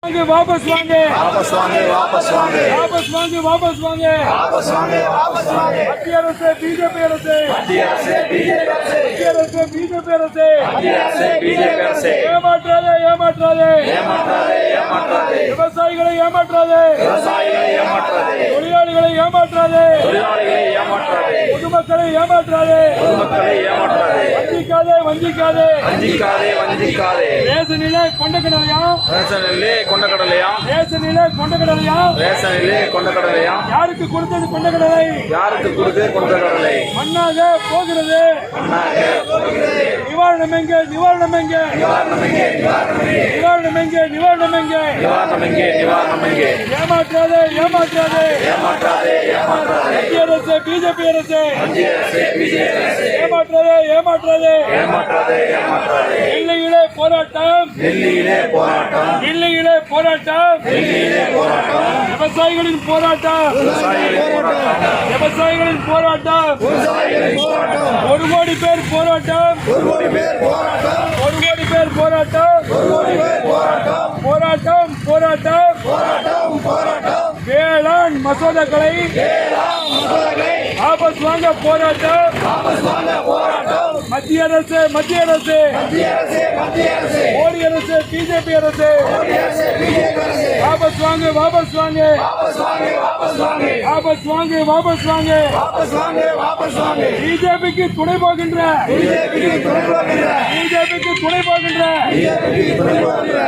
वापस मांगे वापस मांगे वापस मांगे वापस मांगे वापस मांगे वापस मांगे वापस मांगे மத்திய அரசு பிஜேபி அரசு மத்திய அரசு பிஜேபி அரசு மத்திய அரசு பிஜேபி அரசு மத்திய அரசு பிஜேபி அரசு ஏமாற்றாதே ஏமாற்றாதே ஏமாற்றாதே ஏமாற்றாதே விவசாயிகளை ஏமாற்றாதே விவசாயிகளை ஏமாற்றாதே தொழிலாளிகளை ஏமாற்றாதே தொழிலாளிகளை ஏமாற்றாதே பொதுமக்களை ஏமாற்றாதே பொதுமக்களை ஏமாற்றாதே வஞ்சிக்காதே வஞ்சிக்காதே வஞ்சிக்காதே வஞ்சிக்காதே ரேஷனிலே கொண்டக்கடலையா ரேஷனிலே கொண்டக்கடலையா ரேஷனிலே கொண்டக்கடலையா ரேஷனிலே கொண்டக்கடலையா யாருக்கு கொடுத்தது கொண்டக்கடலை யாருக்கு கொடுத்து கொண்டக்கடலை மண்ணாக போகிறது மண்ணாக போகிறது நிவாரணம் எங்கே நிவாரணம் எங்கே நிவாரணம் எங்கே நிவாரணம் எங்கே நிவாரணம் எங்கே நிவாரணம் எங்கே நிவாரணம் எங்கே நிவாரணம் எங்கே ஏமாற்றாதே ஏமாற்றாதே ஏமாற்றாதே ஏமாற்றாதே மத்திய அரசு பிஜேபி அரசு மத்திய அரசு பிஜேபி அரசு ஏமாற்றாதே ஏமாற்றாதே ஏமாற்றாதே ஏமாற்றாதே டெல்லியிலே போராட்டம் டெல்லியிலே போராட்டம் டெல்லியிலே போராட்டம் டெல்லியிலே போராட்டம் விவசாயிகளின் போராட்டம் விவசாயிகளின் போராட்டம் விவசாயிகளின் போராட்டம் விவசாயிகளின் போராட்டம் 1 கோடி பேர் போராட்டம் 1 கோடி பேர் போராட்டம் 1 கோடி பேர் போராட்டம் 1 கோடி பேர் போராட்டம் போராட்டம் போராட்டம் போராட்டம் போராட்டம் வேளாண் மசோதாக்களை வாபஸ் வாங்க போராட்டம் வாபஸ் வாங்க போராட்டம் மத்திய அரசு மத்திய அரசு மத்திய அரசு மத்திய அரசு மோடி அரசு பிஜேபி அரசு மோடி அரசு பிஜேபி அரசு வாபஸ் வாங்க வாபஸ் வாங்க வாபஸ் வாங்க வாபஸ் வாங்க வாபஸ் வாங்க வாபஸ் வாங்க வாபஸ் வாங்க வாபஸ் வாங்க பிஜேபிக்கு துணை போகின்ற பிஜேபிக்கு துணை போகின்ற பிஜேபிக்கு துணை போகின்ற பிஜேபிக்கு துணை போகின்ற